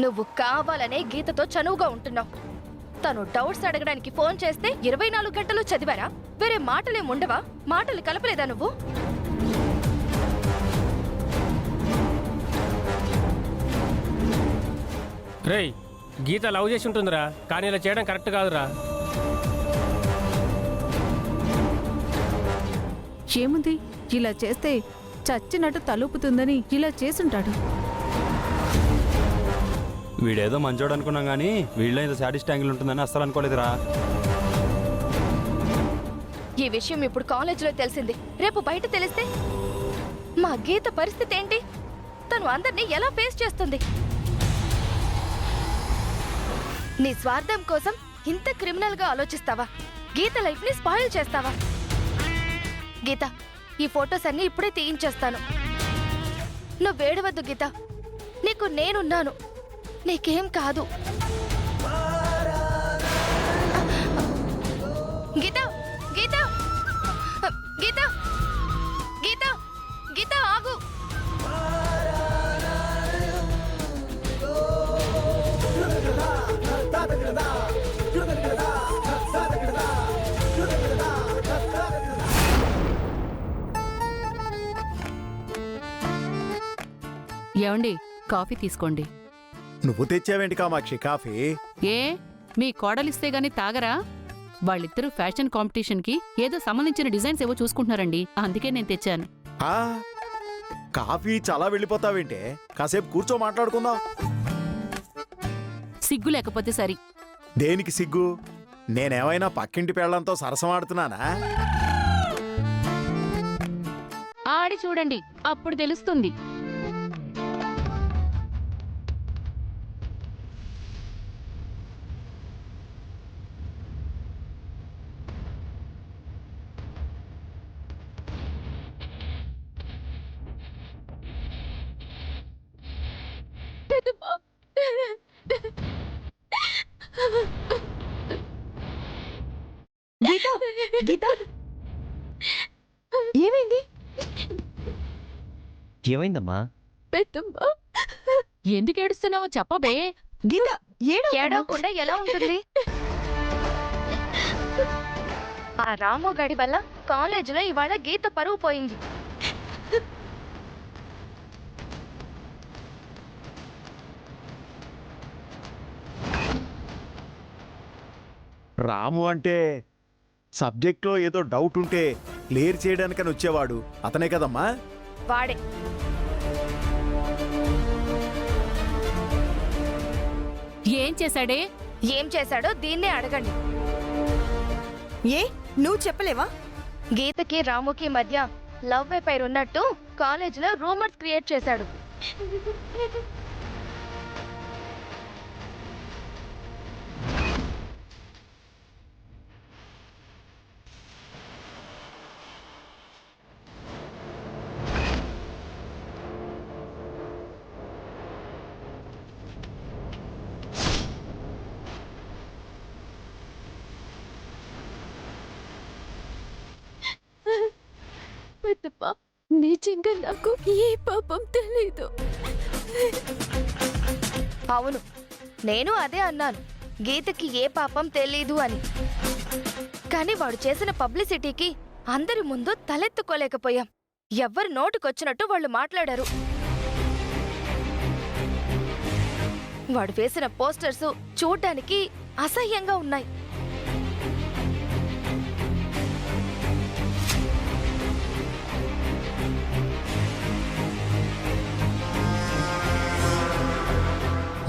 నువ్వు కావాలనే గీతతో చనువుగా ఉంటున్నావు. తను డౌట్స్ అడగడానికి ఫోన్ చేస్తే 24 గంటలు చదివారా? వేరే మాటలేముండవా? మాటలు కలపలేదా నువ్వు? రేయ్, గీత లవ్ చేసి ఉంటుందిరా, కానీ ఇలా చేయడం కరెక్ట్ కాదురా. ఏముంది, ఇలా చేస్తే చచ్చినట్టు తలుపుతుందని ఇలా చేసుంటాడు. వీడేదో మంచోడు అనుకున్నాం కానీ వీళ్ళ ఇంత సాడిస్ట్ యాంగిల్ ఉంటుందని అస్సలు అనుకోలేదురా. ఈ విషయం ఇప్పుడు కాలేజీలో తెలిసింది. రేపు బయట తెలిస్తే మా గీత పరిస్థితి ఏంటి? తను అందరినీ ఎలా ఫేస్ చేస్తుంది? నీ స్వార్థం కోసం ఇంత క్రిమినల్ గా ఆలోచిస్తావా? గీత లైఫ్ ని స్పాయిల్ చేస్తావా? గీత, ఈ ఫొటోస్ అన్ని ఇప్పుడే తీయించేస్తాను. నువ్వేడవద్దు గీత, నీకు నేనున్నాను, నీకేం కాదు. గీత, గీత, గీత, గీత, గీత ఆగు. ఏమండి, కాఫీ తీసుకోండి. నువ్వు తెచ్చావేంటి కామాక్షి కాఫీ? ఏ, మీ కోడలిస్తే గాని తాగరా? వాళ్ళిద్దరూ ఫ్యాషన్ కాంపిటీషన్కి ఏదో సంబంధించిన డిజైన్స్ ఏవో చూసుకుంటున్నారండి, అందుకే నేను తెచ్చాను. ఆ, కాఫీ చాలా వెళ్ళిపోతావేంటే? కాసేపు కూర్చో మాట్లాడుకుందాం. సిగ్గు లేకపోతే సరి. దేనికి సిగ్గు? నేనేమైనా పక్కింటి పెళ్లంతో సరసమాడుతున్నానా? ఆడి చూడండి, అప్పుడు తెలుస్తుంది. ఏమైంది? ఏమైందమ్మా? పెద్దమ్మా, ఎందుకు ఏడుస్తున్నావో చెప్పబే. గీత, ఏడవకుండా ఎలా ఉంటుంది? ఆ రాము గడి వల్ల కాలేజీలో ఇవాళ గీత పరువు పోయింది. రాము అంటే సబ్జెక్ట్లో ఏదో డౌట్ ఉంటే క్లియర్ చేయడానికని వచ్చేవాడు అతనే కదమ్మా? వాడే. ఏం చేశాడే? ఏం చేశాడో దీన్నే అడగండి. ఏ నువ్వు చెప్పలేవా? గీతకి రాముకి మధ్య లవ్ అఫైర్ ఉన్నట్టు కాలేజీలో రూమర్స్ క్రియేట్ చేశాడు. పెద్దమ్మా, నిజంగా నాకు ఏ పాపం తెలీదు. అవును, నేను అదే అన్నాను, గీతకి ఏ పాపం తెలీదు అని. కానీ వాడు చేసిన పబ్లిసిటీకి అందరి ముందు తలెత్తుకోలేకపోయాం. ఎవ్వరు నోటుకొచ్చినట్టు వాళ్ళు మాట్లాడారు. వాడు వేసిన పోస్టర్స్ చూడ్డానికి అసహ్యంగా ఉన్నాయి.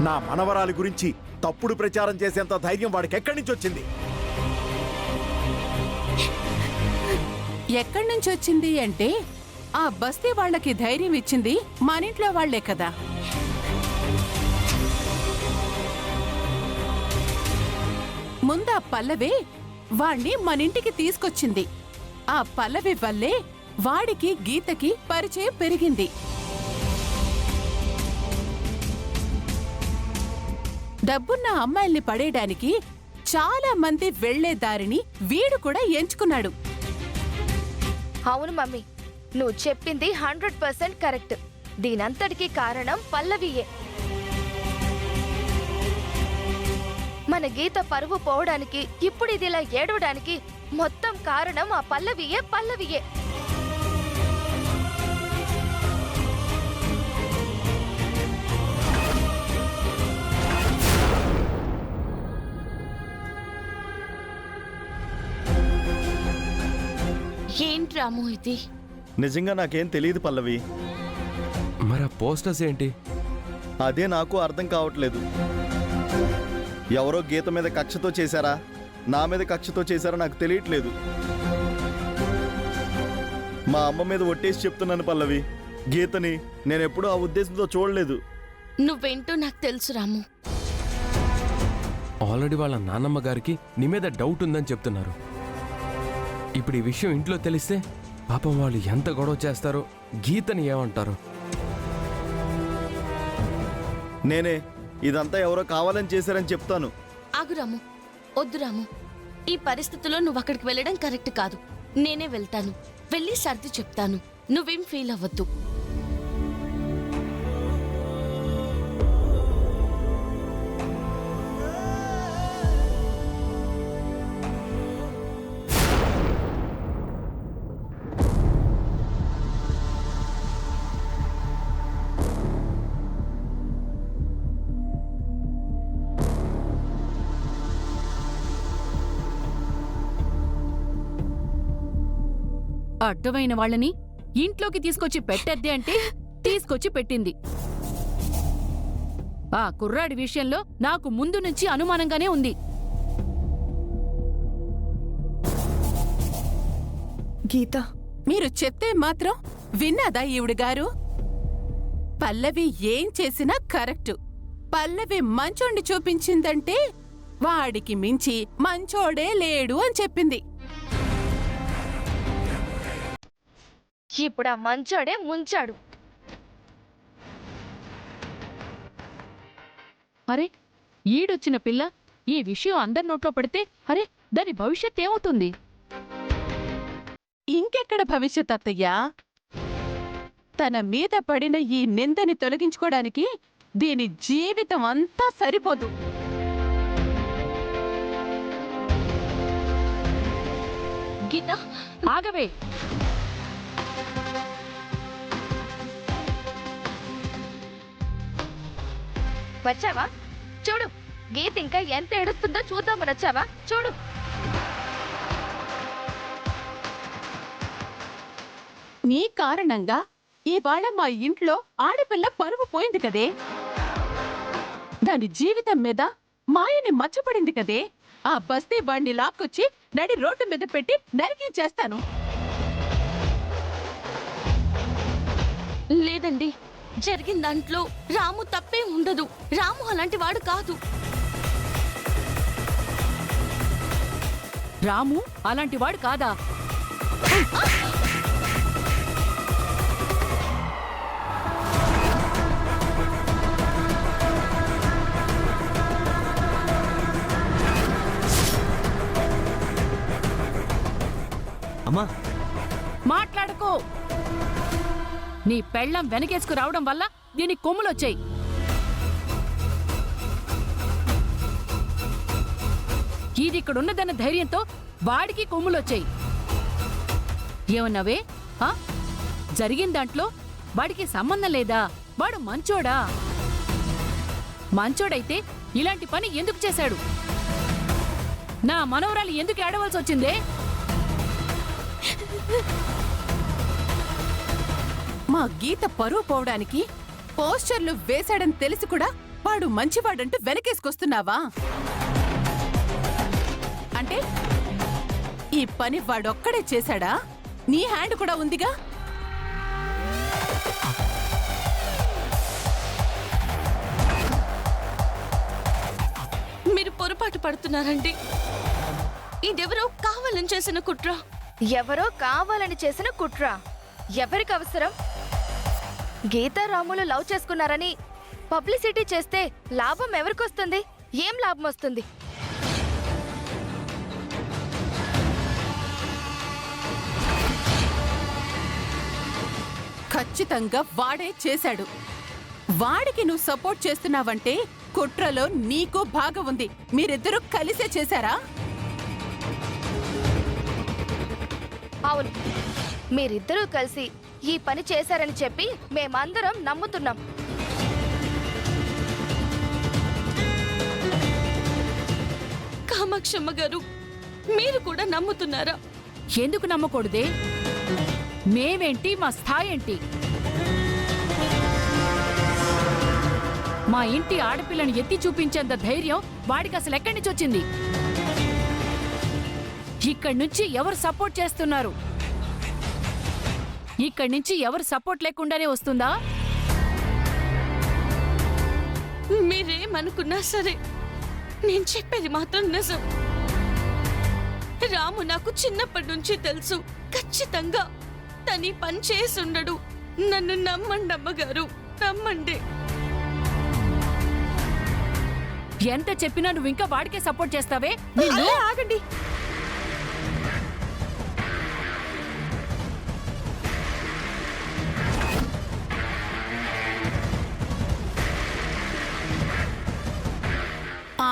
నా మనవరాలి గురించి తప్పుడు ప్రచారం చేసేంత ధైర్యం వాడికి ఎక్కడి నుంచి వచ్చింది? ఎక్కడి నుంచి వచ్చింది అంటే, ఆ బస్తీ వాళ్ళకి ధైర్యం ఇచ్చింది మనింట్లో వాళ్లే కదా. ముందా పల్లవే వాణ్ణి మనింటికి తీసుకొచ్చింది. ఆ పల్లవి వల్లే వాడికి గీతకి పరిచయం పెరిగింది. డబ్బున్న అమ్మాయిల్ని పడేయడానికి చాలా మంది వెళ్లే దారిని వీడు కూడా ఎంచుకున్నాడు. అవును మమ్మీ, నువ్వు చెప్పింది 100% కరెక్ట్. దీనంతటికీ కారణం పల్లవియే. మన గీత పరువు పోవడానికి, ఇప్పుడు ఇది ఇలా ఏడవడానికి మొత్తం కారణం ఆ పల్లవియే. ఏంటి రాము ఇది? నిజంగా నాకేం తెలియదు పల్లవి. మరి ఆ పోస్టర్స్ ఏంటి? అదే నాకు అర్థం కావట్లేదు. ఎవరో గీత మీద కక్షతో చేశారా, నా మీద కక్షతో చేశారా నాకు తెలియట్లేదు. మా అమ్మ మీద ఒట్టేసి చెప్తున్నాను పల్లవి, గీతని నేనెప్పుడూ ఆ ఉద్దేశంతో చూడలేదు. నువ్వేంటో నాకు తెలుసు రాము. ఆల్రెడీ వాళ్ళ నాన్నమ్మ గారికి నీ మీద డౌట్ ఉందని చెప్తున్నారు. ఇప్పుడు ఈ విషయం ఇంట్లో తెలిస్తే పాపం వాళ్ళు ఎంత గొడవ చేస్తారో, గీతని ఏమంటారో. నేనే ఇదంతా ఎవరో కావాలని చేశారని చెప్తాను. ఆగు రాము, వద్దు రాము. ఈ పరిస్థితిలో నువ్వు అక్కడికి వెళ్ళడం కరెక్ట్ కాదు. నేనే వెళ్తాను, వెళ్ళి సర్ది చెప్తాను. నువ్వేం ఫీల్ అవ్వద్దు. అడ్డమైన వాళ్ళని ఇంట్లోకి తీసుకొచ్చి పెట్టద్దే అంటే తీసుకొచ్చి పెట్టింది. ఆ కుర్రాడి విషయంలో నాకు ముందు నుంచి అనుమానంగానే ఉంది. గీత, మీరు చెప్తే మాత్రం విన్నదా ఈవిడ గారు? పల్లవి ఏం చేసినా కరెక్ట్. పల్లవి మంచోణ్ణి చూపించిందంటే వాడికి మించి మంచోడే లేడు అని చెప్పింది. ఇప్పుడు ఆ మంచోడే ముంచాడు. అరే, ఈడొచ్చిన పిల్ల ఈ విషయం అందరి నోట్లో పడితే అరే దాని భవిష్యత్ ఏమవుతుంది? ఇంకెక్కడ భవిష్యత్ అత్తయ్యా? తన మీద పడిన ఈ నిందని తొలగించుకోవడానికి దీని జీవితం అంతా సరిపోదు. గీత, ఆగవే. వచ్చావా? చూడు, గీత ఇంకా ఎంత ఏడుస్తుందో చూద్దామని వచ్చావా? చూడు. నీ కారణంగా ఇవాళ మా ఇంట్లో ఆడపిల్ల పరువు పోయింది కదే. దాని జీవితం మీద మాయని మచ్చపడింది కదే. ఆ బస్తీ బండి లాక్కొచ్చి నడి రోడ్డు మీద పెట్టి నరికించేస్తాను. లేదండి, జరిగిన దాంట్లో రాము తప్పే ఉండదు. రాము అలాంటి వాడు కాదు. రాము అలాంటి వాడు కాదా? అమ్మా, మాట్లాడుకో. నీ పెళ్ళం వెనకేసుకు రావడం వల్ల దీని కొమ్ములొచ్చాయి. ఇది ఇక్కడున్నదన్న ధైర్యంతో వాడికి కొమ్ములొచ్చాయి. ఏమన్నావే? జరిగిన దాంట్లో వాడికి సంబంధం లేదా? వాడు మంచోడా? మంచోడైతే ఇలాంటి పని ఎందుకు చేశాడు? నా మనవరాలు ఎందుకు ఏడవలసి వచ్చిందే? మా గీత పరువు పోవడానికి పోస్టర్లు వేశాడని తెలిసి కూడా వాడు మంచివాడంటూ వెనకేసుకొస్తున్నావా? అంటే ఈ పని వాడొక్కడే చేశాడా? నీ హ్యాండ్ కూడా ఉందిగా. మీరు పొరపాటు పడుతున్నారండి. ఇదెవరో కావాలని చేసిన కుట్ర. ఎవరో కావాలని చేసిన కుట్ర. ఎవరికి అవసరం? గీతా రాములు లవ్ చేసుకున్నారని పబ్లిసిటీ చేస్తే లాభం ఎవరికొస్తుంది? ఏం లాభం వస్తుంది? ఖచ్చితంగా వాడే చేశాడు. వాడికి నువ్వు సపోర్ట్ చేస్తున్నావంటే కుట్రలో నీకు భాగం ఉంది. మీరిద్దరూ కలిసే చేశారా? అవును, మీరిద్దరూ కలిసి ఈ పని చేశారని చెప్పి మేమందరం నమ్ముతున్నాం. కామాక్షమ్మ గారు, మీరు కూడా నమ్ముతున్నారా? ఎందుకు నమ్మకూడదే? మేమేంటి, మా స్థాయి ఏంటి? మా ఇంటి ఆడపిల్లను ఎత్తి చూపించేంత ధైర్యం వాడికి అసలు ఎక్కడి నుంచి వచ్చింది? ఇక్కడి నుంచి ఎవరు సపోర్ట్ చేస్తున్నారు? ఇక్కడి నుంచి ఎవరు సపోర్ట్ లేకుండానే వస్తుందా? మీరేమనుకున్నా సరే, నేను చెప్పేది మాత్రం నిజం. రాము నాకు చిన్నప్పటి నుంచి తెలుసు. ఖచ్చితంగా తని పని చేసుండడు. నన్ను నమ్మండి అమ్మగారు, నమ్మండి. ఎంత చెప్పినా నువ్వు ఇంకా వాడికే సపోర్ట్ చేస్తావే? ఆగండి.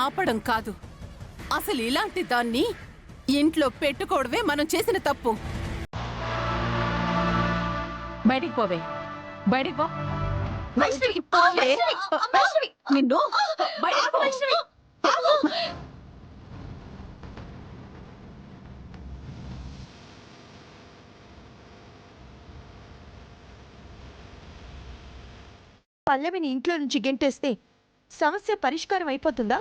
ఆపడం కాదు, అసలు ఇలాంటి దాన్ని ఇంట్లో పెట్టుకోవడమే మనం చేసిన తప్పు. బయటికి పోవే, బయటికి పో. పోవే. నిన్ను బయటికి పో. పల్లవిని ఇంట్లో నుంచి గెంటేస్తే సమస్య పరిష్కారం అయిపోతుందా?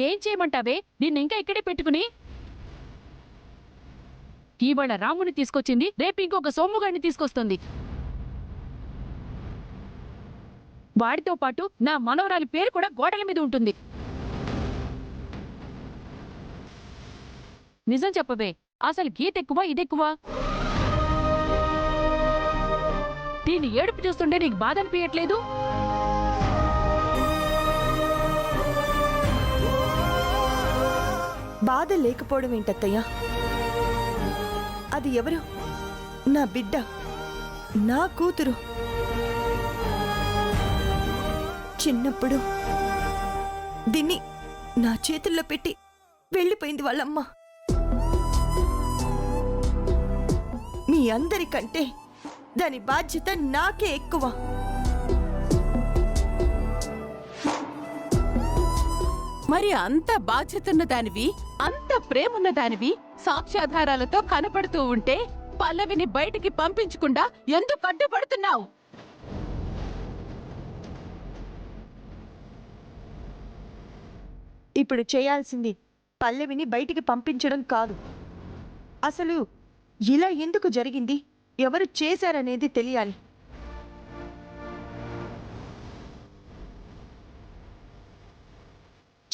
ఏం చేయమంటావే? దీన్ని ఇంకా ఇక్కడే పెట్టుకుని? ఇవాళ రాముని తీసుకొచ్చింది, రేపు ఇంకొక సోముగాడిని తీసుకొస్తుంది. వాడితో పాటు నా మనవరాలి పేరు కూడా గోడల మీద ఉంటుంది. నిజం చెప్పవే, అసలు గీత ఎక్కువ ఇదెక్కువ? దీన్ని ఏడుపు చూస్తుంటే నీకు బాధ అనిపించట్లేదు? బాధ లేకపోవడం ఏంటత్తయ్యా? అది ఎవరు? నా బిడ్డ, నా కూతురు. చిన్నప్పుడు దీన్ని నా చేతుల్లో పెట్టి వెళ్ళిపోయింది వాళ్ళమ్మ. మీ అందరికంటే దాని బాధ్యత నాకే ఎక్కువ. మరి అంత బాధ్యతున్న దానివి, అంత ప్రేమున్న దానివి సాక్ష్యాధారాలతో కనపడుతూ ఉంటే పల్లవిని బయటికి పంపించకుండా ఎందుకు అడ్డుపడుతున్నావు? ఇప్పుడు చేయాల్సింది పల్లవిని బయటికి పంపించడం కాదు. అసలు ఇలా ఎందుకు జరిగింది, ఎవరు చేశారనేది తెలియాలి.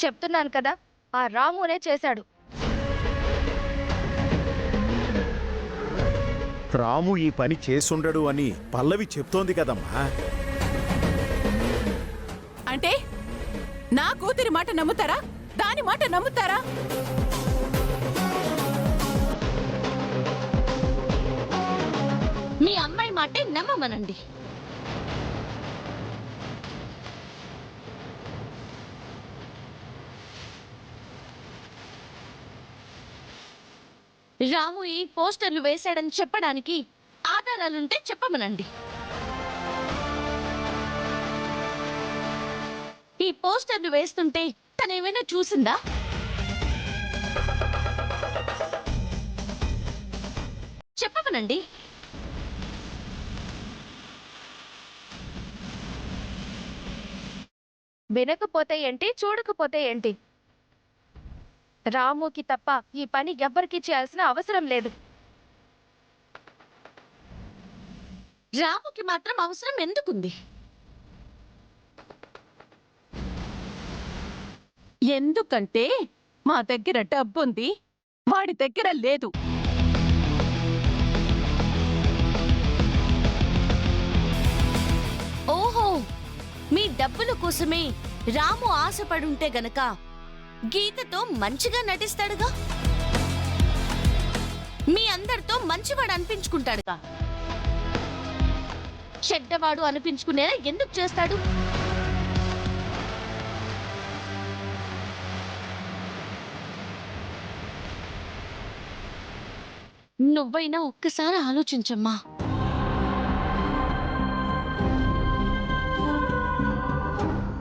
చెప్తున్నాను కదా, ఆ రామునే చేశాడు. రాము ఈ పని చేసుండడు అని పల్లవి చెప్తోంది కదమ్మా. అంటే నా కూతురి మాట నమ్ముతారా, దాని మాట నమ్ముతారా? మీ అమ్మాయి మాటే నమ్మమనండి. రాము ఈ పోస్టర్లు వేశాడని చెప్పడానికి ఆధారాలుంటే చెప్పమనండి. ఈ పోస్టర్లు వేస్తుంటే తనేమైనా చూసిందా? చెప్పమనండి. వినకపోతే ఏంటి, చూడకపోతే ఏంటి? రాముకి తప్ప ఈ పని ఎవ్వరికీ చేయాల్సిన అవసరం లేదు. రాముకి మాత్రం అవసరం ఎందుకుంది? ఎందుకంటే మా దగ్గర డబ్బుంది, వాడి దగ్గర లేదు. ఓహో, మీ డబ్బుల కోసమే రాము ఆశపడుంటే గనక గీతతో మంచిగా నటిస్తాడుగా, మీ అందరితో మంచివాడు అనిపించుకుంటాడుగా. చెడ్డవాడు అనిపించుకునేలా ఎందుకు చేస్తాడు? నువ్వైనా ఒక్కసారి ఆలోచించమ్మా.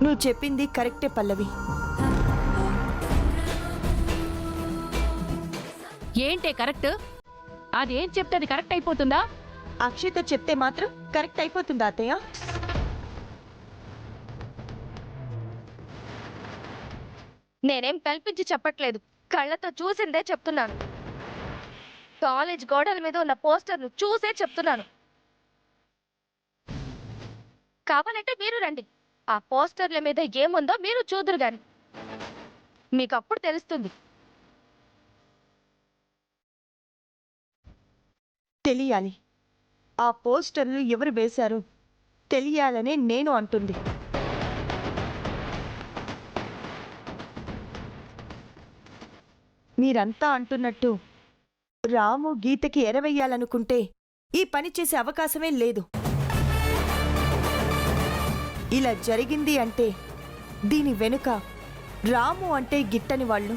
నువ్వు చెప్పింది కరెక్టే పల్లవి. ఏంటే కరెక్ట్? అదేం చెప్తే అది కరెక్ట్ అయిపోతుందా? అక్షిత చెప్తే మాత్రం కరెక్ట్ అయిపోతుందా అత్తయ్య? నేనేం కల్పించి చెప్పట్లేదు, కళ్ళతో చూసిందే చెప్తున్నాను. కాలేజ్ గోడల మీద ఉన్న పోస్టర్ను చూసే చెప్తున్నాను. కావాలంటే మీరు రండి, ఆ పోస్టర్ల మీద ఏముందో మీరు చూదురు గాని, మీకు అప్పుడు తెలుస్తుంది. తెలియాలి. ఆ పోస్టర్లు ఎవరు వేశారు తెలియాలనే నేను అంటుంది. మీరంతా అంటున్నట్టు రాము గీతకి ఎరవెయ్యాలనుకుంటే ఈ పని చేసే అవకాశమే లేదు. ఇలా జరిగింది అంటే దీని వెనుక రాము అంటే గిట్టని వాళ్ళు,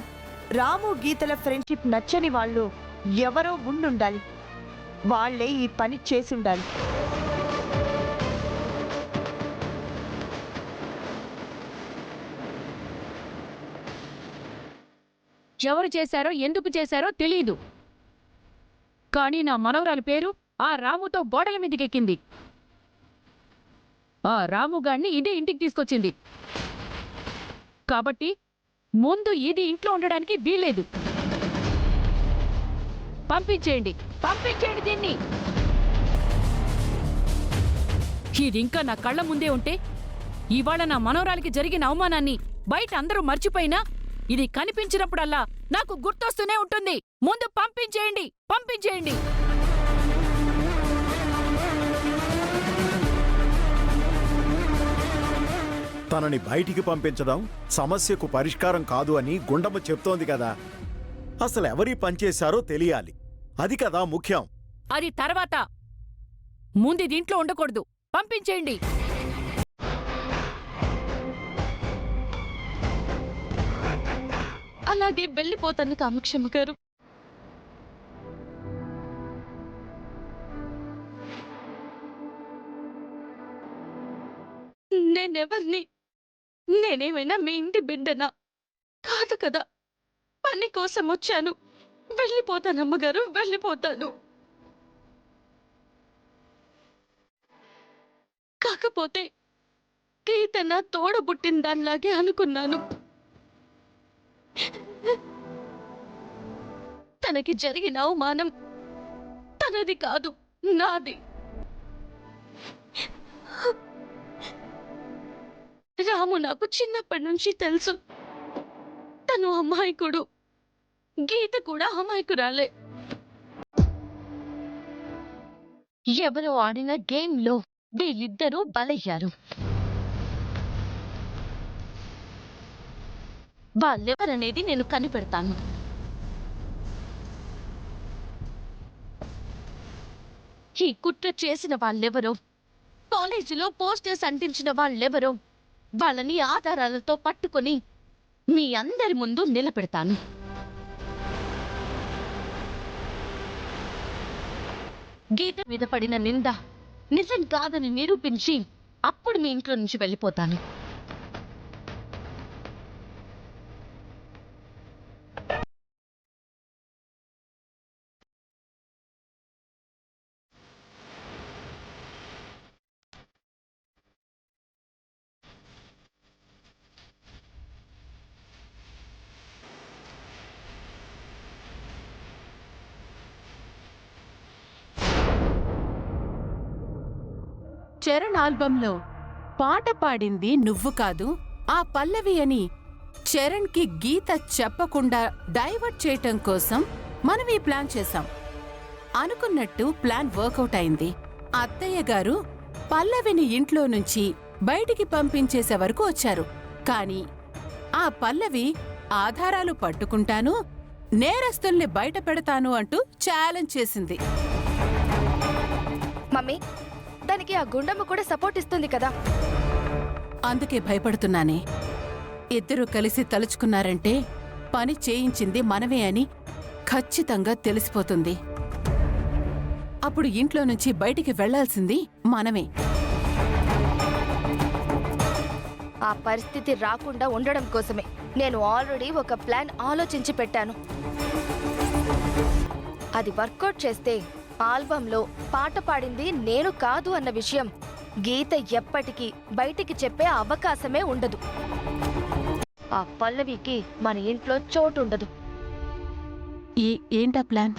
రాము గీతల ఫ్రెండ్షిప్ నచ్చని వాళ్ళు ఎవరో ఉండుండాలి. వాళ్లే ఈ పని చేసుండాలి. ఎవరు చేశారో ఎందుకు చేశారో తెలీదు, కానీ నా మనవరాలి పేరు ఆ రాముతో గోడల మీదకెక్కింది. ఆ రాముగాడిని ఇదే ఇంటికి తీసుకొచ్చింది కాబట్టి ముందు ఇది ఇంట్లో ఉండడానికి వీల్లేదు. పంపించేయండి, పంపించేయండి దీన్ని. ఇది ఇంకా నా కళ్ళ ముందే ఉంటే ఇవాళ నా మనవరాలికి జరిగిన అవమానాన్ని బయట అందరూ మర్చిపోయినా ఇది కనిపించినప్పుడల్లా నాకు గుర్తొస్తూనే ఉంటుంది. ముందు పంపించేయండి, పంపించేయండి. తనని బయటికి పంపించడం సమస్యకు పరిష్కారం కాదు అని గుండమ్మ చెప్తోంది కదా. అసలు ఎవరి పనిచేశారో తెలియాలి, అది కదా ముఖ్యం. అది తర్వాత, ముందు దీంట్లో ఉండకూడదు. పంపించేయండి. అలాగే వెళ్ళిపోతాను కామాక్షమ్మ గారు. నేనెవర్ని? నేనేమైనా మీ ఇంటి బిడ్డనా? కాదు కదా. పని కోసం వచ్చాను. వెళ్ళిపోతాను అమ్మగారు, వెళ్ళిపోతాను. కాకపోతే గీత నా తోడబుట్టిన దానిలాగే అనుకున్నాను. తనకి జరిగిన అవమానం తనది కాదు, నాది. రాము నాకు చిన్నప్పటి నుంచి తెలుసు. తను అమాయకుడు, గీత కూడా అమాయకురాలే. ఎవరు ఆడిన గేమ్లో వీళ్ళిద్దరూ బలయ్యారు. వాళ్ళెవరనేది నేను కనిపెడతాను. ఈ కుట్ర చేసిన వాళ్ళెవరో, కాలేజీలో పోస్టర్స్ అంటించిన వాళ్ళెవరో వాళ్ళని ఆధారాలతో పట్టుకొని మీ అందరి ముందు నిలబెడతాను. గీత మీద పడిన నింద నిజం కాదని నిరూపించి అప్పుడు మీ ఇంట్లో నుంచి వెళ్ళిపోతాను. చరణ్ ఆల్బంలో పాట పాడింది నువ్వు కాదు, ఆ పల్లవి అని చరణ్కి గీత చెప్పకుండా డైవర్ట్ చేయటం కోసం మనం ఈ ప్లాన్ చేశాం. అనుకున్నట్టు ప్లాన్ వర్కౌట్ అయింది. అత్తయ్య గారు పల్లవిని ఇంట్లో నుంచి బయటికి పంపించేసే వరకు వచ్చారు. కాని ఆ పల్లవి ఆధారాలు పట్టుకుంటాను, నేరస్తుల్ని బయట పెడతాను అంటూ ఛాలెంజ్ చేసింది. మమ్మీ, దానికి ఆ గుండమ్మ కూడా సపోర్ట్ ఇస్తుంది కదా. అందుకే భయపడుతున్నానే. ఇద్దరూ కలిసి తలుచుకున్నారంటే పని చేయించింది మనమే అని ఖచ్చితంగా తెలిసిపోతుంది. అప్పుడు ఇంట్లో నుంచి బయటికి వెళ్లాల్సింది మనమే. ఆ పరిస్థితి రాకుండా ఉండడం కోసమే నేను ఆల్రెడీ ఒక ప్లాన్ ఆలోచించి పెట్టాను. అది వర్కౌట్ చేస్తే ఆల్బంలో పాట పాడింది నేను కాదు అన్న విషయం గీత ఎప్పటికీ బయటికి చెప్పే అవకాశమే ఉండదు. ఆ పల్లవికి మన ఇంట్లో చోటు ఉండదు. ఏంటా ప్లాన్?